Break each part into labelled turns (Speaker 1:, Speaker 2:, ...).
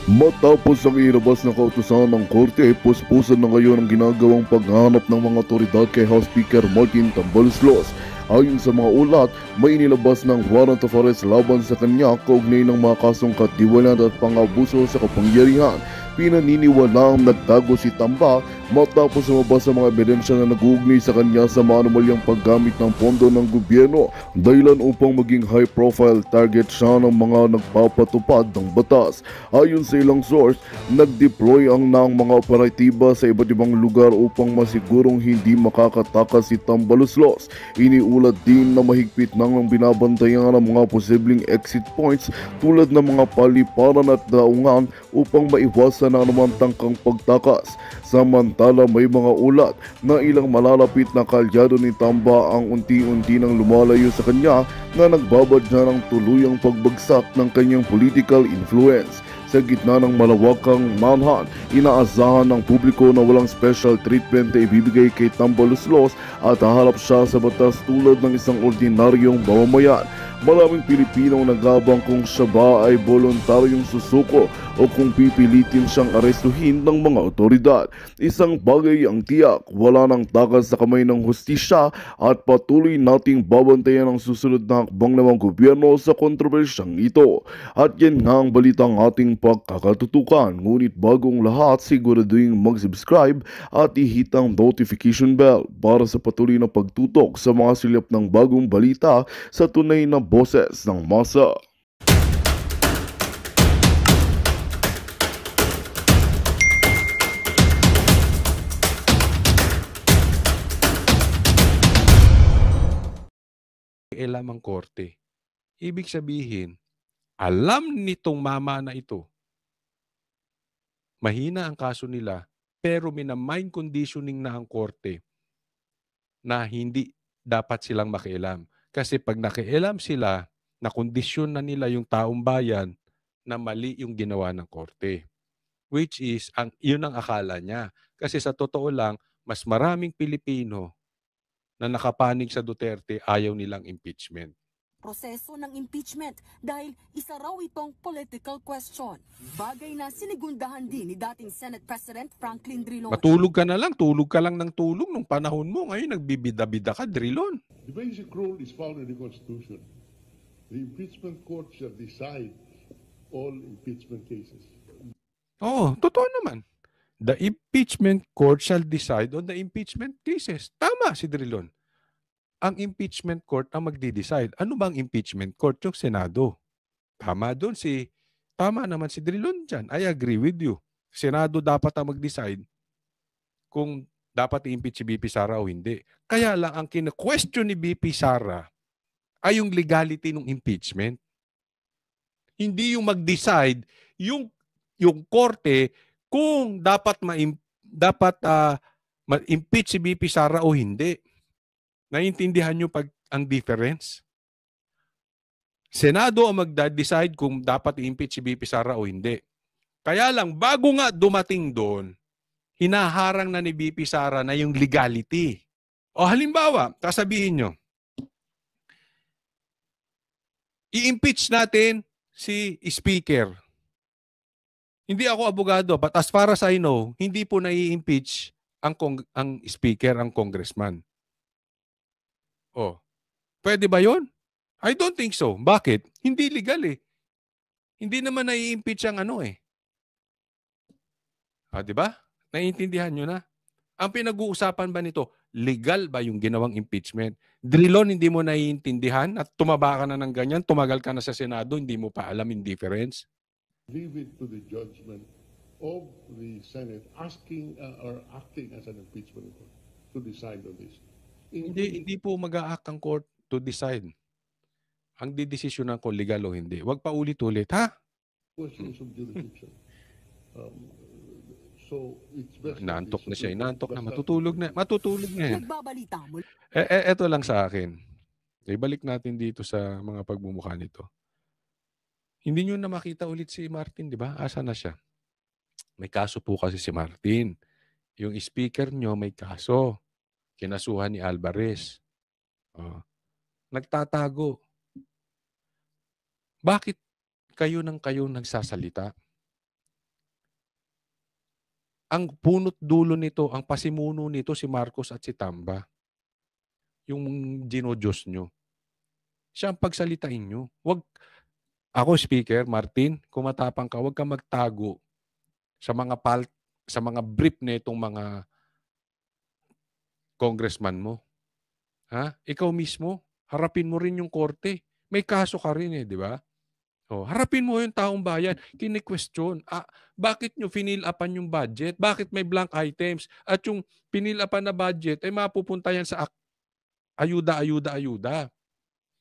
Speaker 1: Matapos ang inilabas na kautusan ng korte, puspusan na ngayon ang ginagawang paghahanap ng mga otoridad kay House Speaker Martin Tambaloslos. Ayon sa mga ulat, may inilabas ng warrant of arrest laban sa kanya kaugnay ng mga kasong katiwalaan at pang-abuso sa kapangyarihan. Pinaniniwalaang nagtago si Tamba matapos lumabas ang mga ebidensya na nag-uugnay sa kanya sa maanumalyang paggamit ng pondo ng gobyerno, dahilan upang maging high-profile target siya ng mga nagpapatupad ng batas. Ayon sa ilang source, nag-deploy ang mga operatiba sa iba't ibang lugar upang masigurong hindi makakatakas si Tambaloslos. Iniulat din na mahigpit nang binabantayan ang mga posibleng exit points tulad ng mga paliparan at daungan upang maiwasan ang anumang tangkang pagtakas. Samantala, may mga ulat na ilang malalapit na kalyado ni Tamba ang unti-unti nang lumalayo sa kanya na nagbabadya ng tuluyang pagbagsak ng kanyang political influence. Sa gitna ng malawakang manhunt, inaasahan ng publiko na walang special treatment na ibibigay kay Tambaloslos at haharap siya sa batas tulad ng isang ordinaryong mamamayan. Maraming Pilipino ang nagabang kung siya ba ay voluntaryong susuko o kung pipilitin siyang arestuhin ng mga otoridad. Isang bagay ang tiyak, wala nang takas sa kamay ng hustisya at patuloy nating babantayan ang susunod na hakbang ng mga gobyerno sa kontrobersyang ito. At yan nga ang balitang ating pagkakatutukan. Ngunit bagong lahat, siguraduhin mag-subscribe at ihit ang notification bell para sa patuloy na pagtutok sa mga silip ng bagong balita sa tunay na boses ng masa.
Speaker 2: Alam ang korte. Ibig sabihin, alam nitong mama na ito, mahina ang kaso nila, pero minamind conditioning na ang korte na hindi dapat silang makialam. Kasi pag nakialam sila, nakondisyon na nila yung taong bayan na mali yung ginawa ng korte. Which is, yun ang akala niya. Kasi sa totoo lang, mas maraming Pilipino na nakapanig sa Duterte ayaw nilang impeachment.
Speaker 3: Proseso ng impeachment dahil isa raw itong political question. Bagay na sinigundahan din ni dating Senate President Franklin Drilon.
Speaker 2: Matulog ka na lang, tulog ka lang ng tulog nung panahon mo. Ngayon nagbibida-bida ka, Drilon.
Speaker 4: The basic rule is found in the Constitution. The impeachment court shall decide all impeachment cases.
Speaker 2: Oo, totoo naman. The impeachment court shall decide on the impeachment cases. Tama si Drilon. Ang impeachment court ang magdi-decide. Ano bang impeachment court? Yung Senado. Tama naman si Drilon dyan. I agree with you. Senado dapat ang mag-decide kung dapat i-impeach si BP Sara o hindi. Kaya lang ang kina-question ni BP Sara ay yung legality ng impeachment. Hindi yung mag-decide yung korte kung dapat ma-impeach si BP Sara o hindi. Naiintindihan nyo ang difference? Senado ang mag-decide kung dapat i-impeach si BP Sara o hindi. Kaya lang, bago nga dumating doon, hinaharang na ni BP Sara na yung legality. O halimbawa, sasabihin nyo, i-impeach natin si Speaker. Hindi ako abogado, but as far as I know, hindi po na-i-impeach ang Speaker, ang Congressman. Oh, pwede ba yon? I don't think so. Bakit? Hindi legal eh. Hindi naman na-i-impeach ang di ba? Naiintindihan nyo na? Ang pinag-uusapan ba nito, legal ba yung ginawang impeachment? Drilon, hindi mo naiintindihan at tumaba ka na ng ganyan, tumagal ka na sa Senado, hindi mo pa alam yung difference?
Speaker 4: Leave it to the judgment of the Senate asking or acting as an impeachment court to decide on this.
Speaker 2: Hindi po mag-a-act ang court to decide. Ang didesisyonan ko legal o hindi. Huwag pa ulit-ulit, ha?
Speaker 4: Questions of jurisdiction. So, it's best
Speaker 2: Nantok na siya. Nantok na. Matutulog na. Matutulog na yan.
Speaker 3: Nagbabalita mo.
Speaker 2: Eto lang sa akin. Ibalik natin dito sa mga pagmumukha nito. Hindi nyo na makita ulit si Martin, di ba? Asa na siya? May kaso po kasi si Martin. Yung speaker nyo may kaso. Kinasuhan ni Alvarez. Nagtatago. Bakit kayo nagsasalita? ang punot dulo nito, ang pasimuno nito si Marcos at si Tamba. Yung ginodiyos nyo. Siya ang pagsalitain nyo. Ako, Speaker, Martin, kung matapang ka, huwag ka magtago sa mga brief na itong mga congressman mo. Ha? Ikaw mismo, harapin mo rin yung korte. May kaso ka rin di ba? Harapin mo yung taong bayan. Kini-question, bakit nyo finil-upan yung budget? Bakit may blank items? At yung pinil-upan na budget ay mapupunta yan sa ayuda.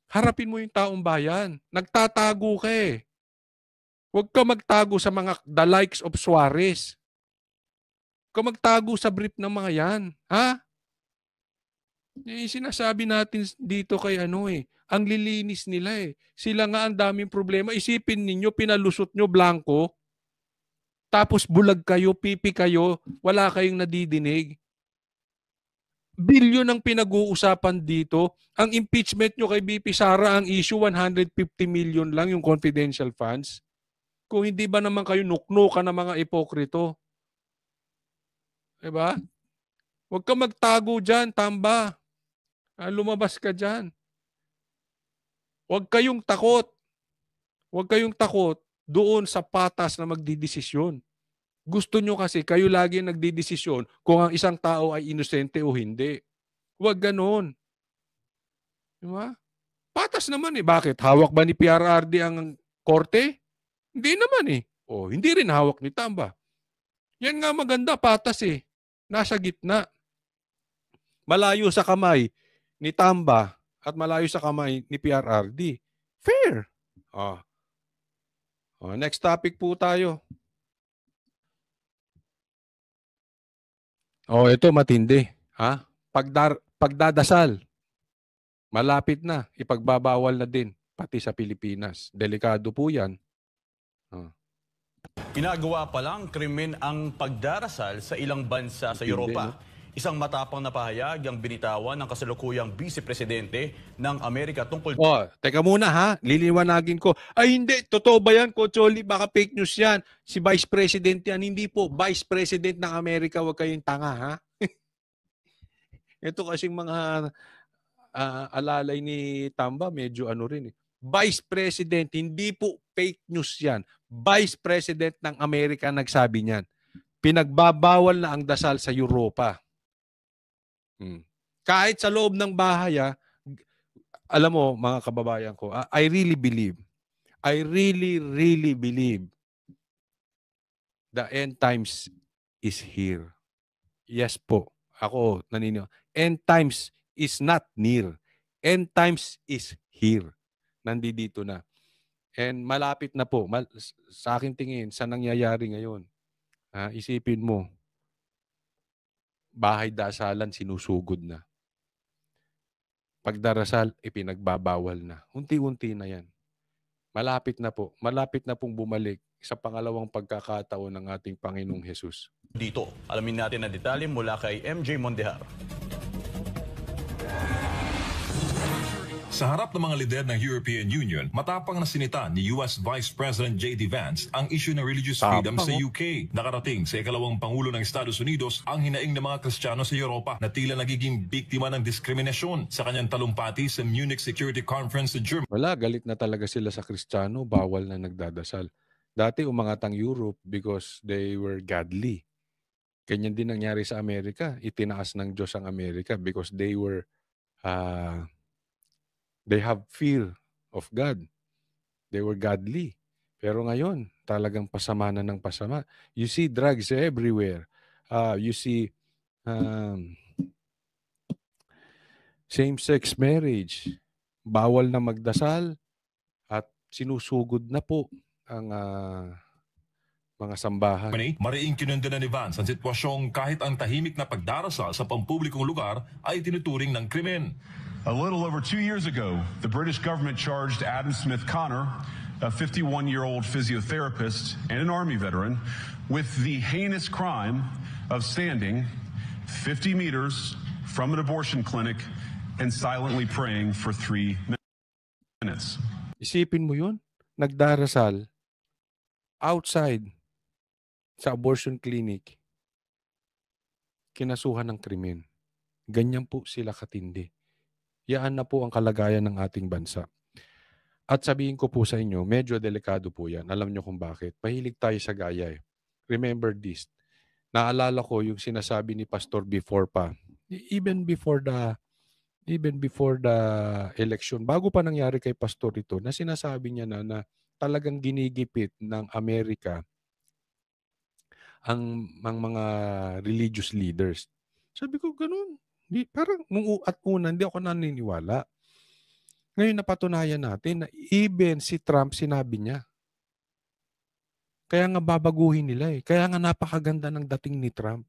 Speaker 2: Harapin mo yung taong bayan. Nagtatago ka Huwag ka magtago sa the likes of Suarez. Huwag ka magtago sa brief ng mga yan. Ha? Sinasabi natin dito kay ang lilinis nila Sila nga ang daming problema. Isipin ninyo, pinalusot nyo blanco, tapos bulag kayo, pipi kayo, wala kayong nadidinig. Bilyon ang pinag-uusapan dito. Ang impeachment nyo kay BP Sara, ang issue 150 million lang yung confidential funds. Kung hindi ba naman kayo nuknukan ng mga ipokrito? Diba? Huwag ka magtago dyan, Tamba. Lumabas ka dyan. Huwag kayong takot. Huwag kayong takot doon sa patas na magdidesisyon. Gusto nyo kasi kayo lagi nagdidesisyon kung ang isang tao ay inosente o hindi. Huwag ganon. Diba? Patas naman Bakit? Hawak ba ni PRRD ang korte? Hindi naman hindi rin hawak ni Tamba. Yan nga maganda, patas Nasa gitna. Malayo sa kamay ni Tamba at malayo sa kamay ni PRRD. Fair. Next topic po tayo. Ito matindi. Pagdadasal. Malapit na. Ipagbabawal na din. Pati sa Pilipinas. Delikado po yan.
Speaker 5: Ginagawa pa lang krimen ang pagdarasal sa ilang bansa sa Europa. Isang matapang na pahayag ang binitawan ng kasalukuyang Vice Presidente ng Amerika tungkol...
Speaker 2: Teka muna liliwanagin ko. Ay hindi, totoo ba yan, Coach Oli? Baka fake news yan. Si Vice President yan. Hindi po, Vice President ng Amerika, huwag kayong tanga Ito kasing mga alalay ni Tamba, medyo rin Vice President, hindi po fake news yan. Vice President ng Amerika nagsabi niyan. Pinagbabawal na ang dasal sa Europa. Kahit sa loob ng bahay, alam mo mga kababayan ko, I really believe the end times is here. Yes po. Ako naniniwala. End times is not near. End times is here. Nandito na. And malapit na po. Sa aking tingin, sa nangyayari ngayon, isipin mo, bahay dasalan sinusugod na. Pagdarasal, ipinagbabawal na. Unti-unti na yan. Malapit na po. Malapit na pong bumalik sa pangalawang pagkakataon ng ating Panginoong Hesus.
Speaker 5: Dito, alamin natin ang detalye mula kay MJ Mondehar.
Speaker 6: Sa harap ng mga lider ng European Union, matapang na sinita ni US Vice President J.D. Vance ang issue ng religious freedom sa UK. Nakarating sa ikalawang Pangulo ng Estados Unidos ang hinaing ng mga Kristiyano sa Europa na tila nagiging biktima ng diskriminasyon sa kanyang talumpati sa Munich Security Conference sa Germany.
Speaker 2: Wala, galit na talaga sila sa Kristiyano, bawal na nagdadasal. Dati umangat ang Europe because they were godly. Ganyan din nangyari sa Amerika. Itinaas ng Diyos ang Amerika because they were they have fear of God. They were godly. Pero ngayon, talagang pasama na ng pasama. You see drugs everywhere. You see same-sex marriage. Bawal na magdasal at sinusugod na po ang mga sambahan.
Speaker 6: Mariing kinundina ni Vance ang sitwasyong kahit ang tahimik na pagdarasal sa pampublikong lugar ay tinuturing ng krimen.
Speaker 7: A little over 2 years ago, the British government charged Adam Smith Connor, a 51-year-old physiotherapist and an Army veteran, with the heinous crime of standing 50 meters from an abortion clinic and silently praying for 3 minutes.
Speaker 2: Isipin mo yun? Nagdarasal outside sa abortion clinic kinasuhan ng krimen. Ganyan po sila katindi. Yan na po ang kalagayan ng ating bansa. At sabihin ko po sa inyo, medyo delikado po yan. Alam nyo kung bakit. Mahilig tayo sa gaya eh. Remember this. Naalala ko yung sinasabi ni Pastor before pa. Even before the election, bago pa nangyari kay Pastor ito, na sinasabi niya na talagang ginigipit ng Amerika ang mga religious leaders. Sabi ko, ganun. Parang at una, hindi ako naniniwala. Ngayon napatunayan natin na even si Trump sinabi niya. Kaya nga babaguhin nila eh. Kaya nga napakaganda ng dating ni Trump.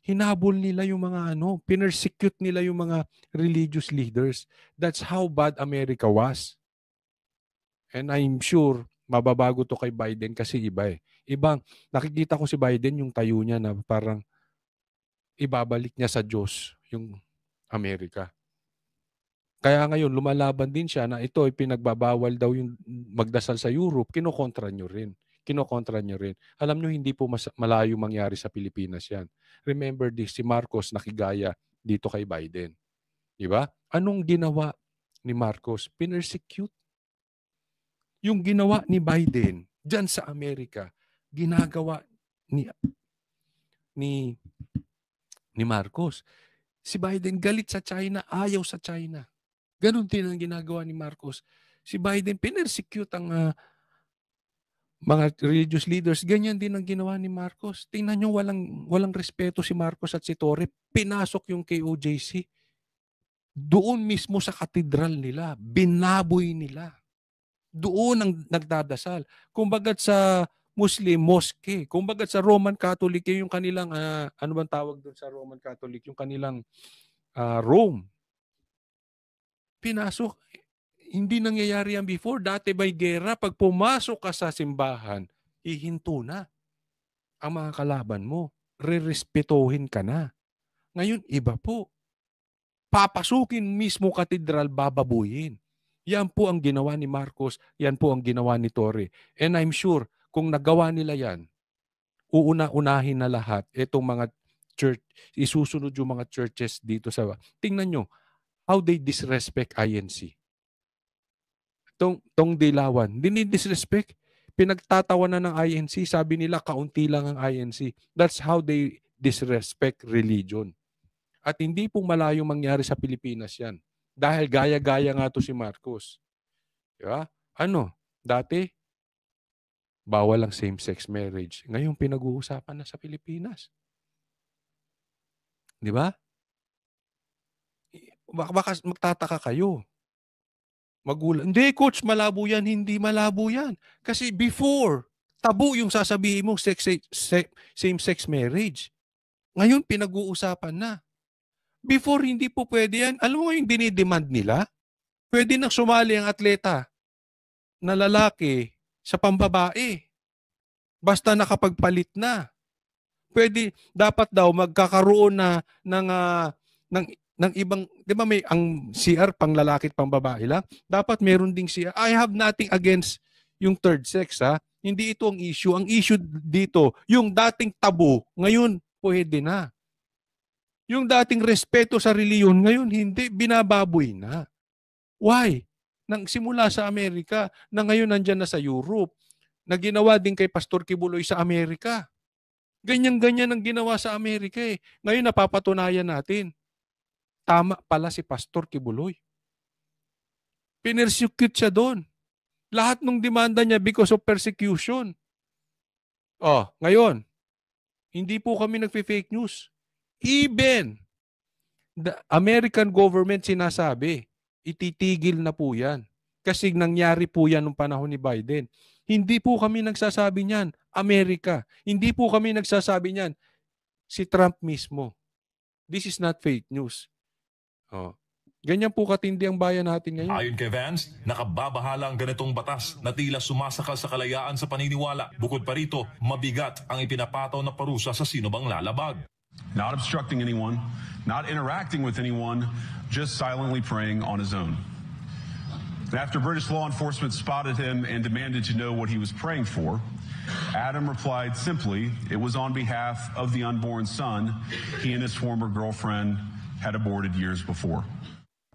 Speaker 2: Hinabol nila yung mga pinersecute nila yung mga religious leaders. That's how bad America was. And I'm sure mababago to kay Biden kasi iba eh. Ibang, nakikita ko si Biden yung tayo niya na parang ibabalik niya sa Diyos yung Amerika. Kaya ngayon, lumalaban din siya na ito ay pinagbabawal daw yung magdasal sa Europe, kinokontra nyo rin. Alam nyo, hindi po malayo mangyari sa Pilipinas yan. Remember this, si Marcos nakigaya dito kay Biden. Diba? Anong ginawa ni Marcos? Pinersecute. Yung ginawa ni Biden dyan sa Amerika, ginagawa ni Marcos. Si Biden galit sa China, ayaw sa China. Ganon din ang ginagawa ni Marcos. Si Biden pinersecute ang mga religious leaders. Ganyan din ang ginawa ni Marcos. Tingnan nyo, walang respeto si Marcos at si Torre. Pinasok yung KOJC. Doon mismo sa katedral nila. Binaboy nila. Doon ang nagdadasal. Kumbagat sa Muslim, mosque. Kumbagat sa Roman Catholic, yung kanilang, ano bang tawag doon sa Roman Catholic? Yung kanilang Rome. Pinasok. Hindi nangyayari yan before. Dati may gera. Pag pumasok ka sa simbahan, ihinto na ang mga kalaban mo. Rerespetohin ka na. Ngayon, iba po. Papasukin mismo katedral, bababuyin. Yan po ang ginawa ni Marcos. Yan po ang ginawa ni Torre. And I'm sure, kung nagawa nila yan, uuna-unahin na lahat itong mga church, isusunod yung mga churches dito sa... Tingnan nyo, how they disrespect INC. Tong Dilawan, dinidisrespect. Pinagtatawanan ng INC, sabi nila kaunti lang ang INC. That's how they disrespect religion. At hindi pong malayong mangyari sa Pilipinas yan. Dahil gaya-gaya nga to si Marcos. Diba? Dati, bawal ang same-sex marriage. Ngayon, pinag-uusapan na sa Pilipinas. Diba? Baka magtataka kayo. Magulang. Hindi, coach, malabo yan. Hindi malabo yan. Kasi before, tabu yung sasabihin mo same-sex marriage. Ngayon, pinag-uusapan na. Before, hindi po pwede yan. Alam mo yung dinidemand nila? Pwede nang sumali ang atleta na lalaki sa pambabae. Basta nakapagpalit na. Pwede, dapat daw magkakaroon na ng ibang, di ba may ang CR pang lalaki at pang babae lang? Dapat meron ding CR. I have nothing against yung third sex, ha? Hindi ito ang issue. Ang issue dito, yung dating tabu, ngayon pwede na. Yung dating respeto sa reliyon, ngayon hindi, binababoy na. Why? Nang simula sa Amerika, na ngayon nandyan na sa Europe, na ginawa din kay Pastor Kibuloy sa Amerika. Ganyan-ganyan ang ginawa sa Amerika eh. Ngayon napapatunayan natin. Tama pala si Pastor Kibuloy. Pinersecute siya doon. Lahat ng demanda niya because of persecution. Ngayon, hindi po kami nagpe-fake news. Even the American government sinasabi, ititigil na po yan. Kasi nangyari po yan nung panahon ni Biden. Hindi po kami nagsasabi niyan, Amerika. Hindi po kami nagsasabi niyan, si Trump mismo. This is not fake news. Ganyan po katindi ang bayan natin ngayon.
Speaker 6: Ayon kay Vance, nakababahala ang ganitong batas na tila sumasakal sa kalayaan sa paniniwala. Bukod pa rito, mabigat ang ipinapataw na parusa sa sino bang lalabag.
Speaker 7: Not obstructing anyone, not interacting with anyone, just silently praying on his own. And after British law enforcement spotted him and demanded to know what he was praying for, Adam replied simply, it was on behalf of the unborn son he and his former girlfriend had aborted years before.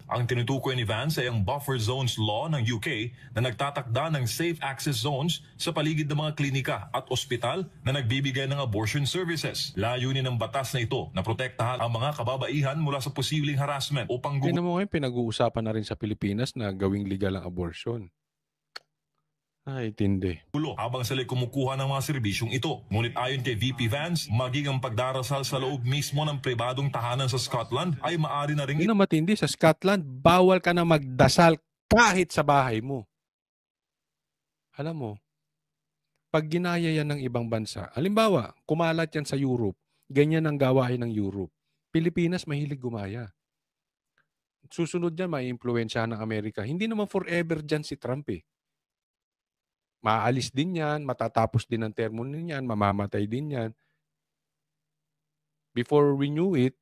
Speaker 6: Ang tinutukoy ni Vance ay ang buffer zones law ng UK na nagtatakda ng safe access zones sa paligid ng mga klinika at ospital na nagbibigay ng abortion services. Layunin ng batas na ito na protektahan ang mga kababaihan mula sa posibleng harassment o
Speaker 2: Hindi mo ngayon pinag-uusapan na rin sa Pilipinas na gawing legal ang abortion. Ay, tindi.
Speaker 6: habang sila'y kumukuha ng mga serbisyong ito. Ngunit ayon kay VP Vance, maging ang pagdarasal sa loob mismo ng pribadong tahanan sa Scotland ay maaari na rin
Speaker 2: Hindi na matindi. Sa Scotland, bawal ka na magdasal kahit sa bahay mo. Alam mo, pag ginaya yan ng ibang bansa, halimbawa, kumalat yan sa Europe, ganyan ang gawain ng Europe. Pilipinas, mahilig gumaya. Susunod yan, may impluwensya ng Amerika. Hindi naman forever dyan si Trump eh. Maalis din yan, matatapos din ang termo niyan, mamamatay din yan. Before we knew it,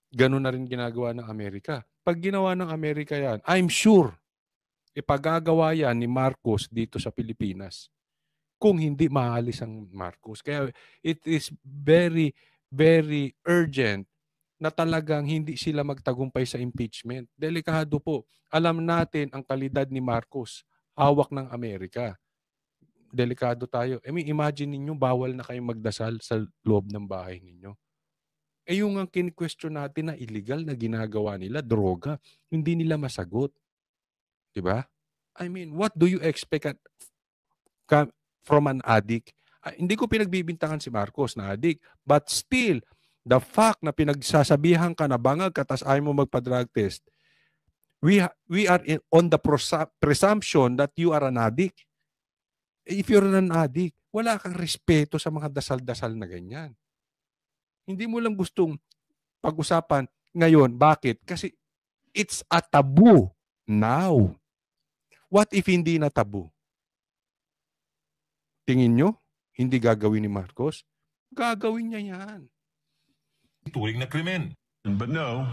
Speaker 2: ganun na rin ginagawa ng Amerika. Pag ginawa ng Amerika yan, I'm sure, ipagagawa yan ni Marcos dito sa Pilipinas. Kung hindi maalis ang Marcos. Kaya it is very, very urgent na talagang hindi sila magtagumpay sa impeachment. Delikado po. Alam natin ang kalidad ni Marcos. Hawak ng Amerika. Delikado tayo. Imagine ninyo, bawal na kayong magdasal sa loob ng bahay ninyo. Yung ang kini-question natin na illegal na ginagawa nila, droga, hindi nila masagot. Diba? I mean, what do you expect from an addict? Hindi ko pinagbibintangan si Marcos na addict, but still, the fact na pinagsasabihan ka na bangag ka tas ayaw mo magpa-drug test, we are on the presumption that you are an addict. If you're an addict, wala kang respeto sa mga dasal-dasal na ganyan. Hindi mo lang gustong pag-usapan ngayon. Bakit? Kasi it's a taboo now. What if hindi na taboo? Tingin nyo, hindi gagawin ni Marcos? Gagawin niya yan.
Speaker 6: turing na krimen.
Speaker 7: But no,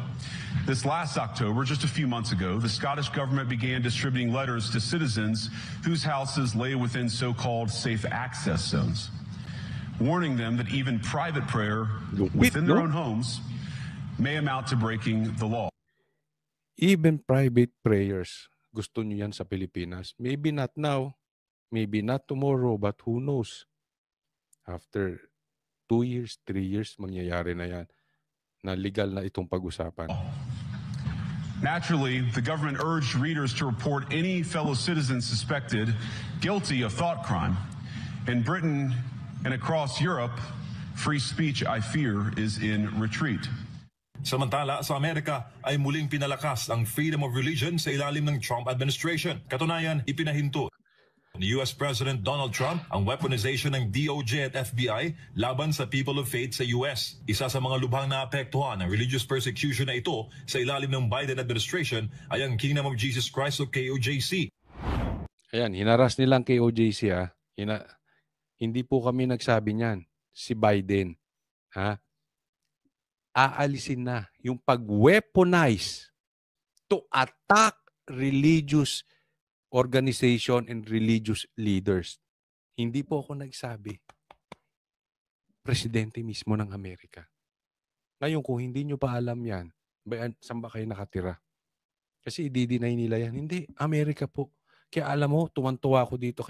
Speaker 7: this last October, just a few months ago, the Scottish government began distributing letters to citizens whose houses lay within so-called safe access zones, warning them that even private prayer within their own homes may amount to breaking the law.
Speaker 2: Even private prayers, gusto nyo yan sa Pilipinas. Maybe not now, maybe not tomorrow, but who knows? After 2 years, 3 years, mangyayari na yan. Na legal na itong pag-usapan.
Speaker 7: Naturally, the government urged readers to report any fellow citizen suspected guilty of thought crime. In Britain and across Europe, free speech, I fear, is in retreat.
Speaker 6: Samantala, sa Amerika ay muling pinalakas ang freedom of religion sa ilalim ng Trump administration. Katunayan, ipinahinto ni US President Donald Trump ang weaponization ng DOJ at FBI laban sa people of faith sa US. Isa sa mga lubhang naapektuhan ng religious persecution na ito sa ilalim ng Biden administration ay ang Kingdom of Jesus Christ o KOJC.
Speaker 2: Ayan, hinaras nilang KOJC ha. Hindi po kami nagsabi niyan. Si Biden. Ha? Aalisin na yung pag-weaponize to attack religious organization and religious leaders. Hindi po ako nagsabi. Presidente mismo ng Amerika. Ngayon, kung hindi nyo pa alam yan, saan ba kayo nakatira? Kasi i-deny nila yan. Hindi, Amerika po. Kaya alam mo, tuwan-tuwa ako dito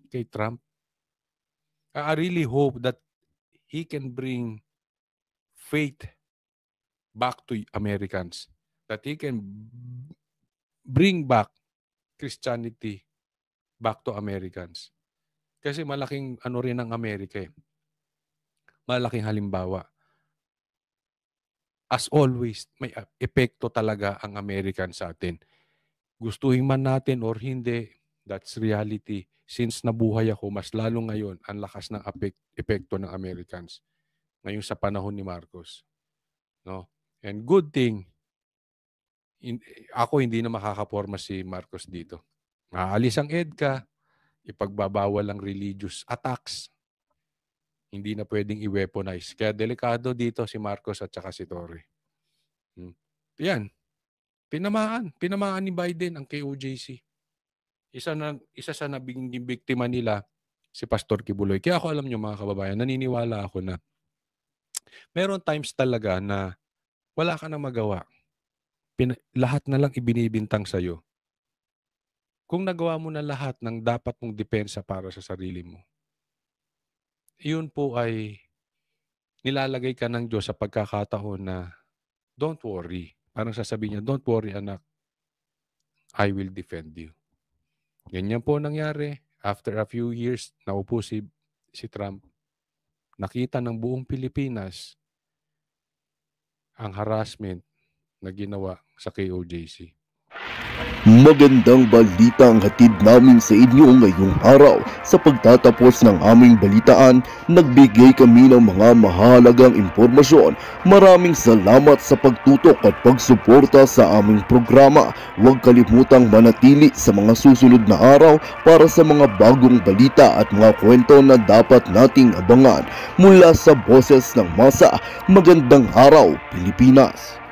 Speaker 2: kay Trump. I really hope that he can bring faith back to Americans. That he can bring back Christianity back to Americans. Kasi malaking ano rin ang Amerika eh. Malaking halimbawa. As always, may epekto talaga ang American sa atin. Gustuhin man natin or hindi, that's reality. Since nabuhay ako, mas lalo ngayon, ang lakas ng epekto ng Americans. Ngayon sa panahon ni Marcos. No? And good thing, ako hindi na makakaporma si Marcos dito. Maalis ang EDCA, ipagbabawal ang religious attacks. Hindi na pwedeng i-weaponize. Kaya delikado dito si Marcos at saka si Torre. Yan. Pinamaan ni Biden ang KOJC. Isa sa nabing biktima nila, si Pastor Kibuloy. Kaya ako alam nyo mga kababayan, naniniwala ako na meron times talaga na wala ka na magawa. Lahat na lang ibinibintang sa'yo. Kung nagawa mo na lahat ng dapat mong depensa para sa sarili mo, yun po ay nilalagay ka ng Diyos sa pagkakataon na don't worry. Parang sasabihin niya, don't worry anak, I will defend you. Ganyan po nangyari. After a few years, naupo si Trump. Nakita ng buong Pilipinas ang harassment na ginawa sa KOJC.
Speaker 1: Magandang balita ang hatid namin sa inyo ngayong araw. Sa pagtatapos ng aming balitaan, nagbigay kami ng mga mahalagang impormasyon. Maraming salamat sa pagtutok at pagsuporta sa aming programa. Huwag kalimutang manatili sa mga susunod na araw para sa mga bagong balita at mga kwento na dapat nating abangan. Mula sa Boses ng Masa, magandang araw Pilipinas!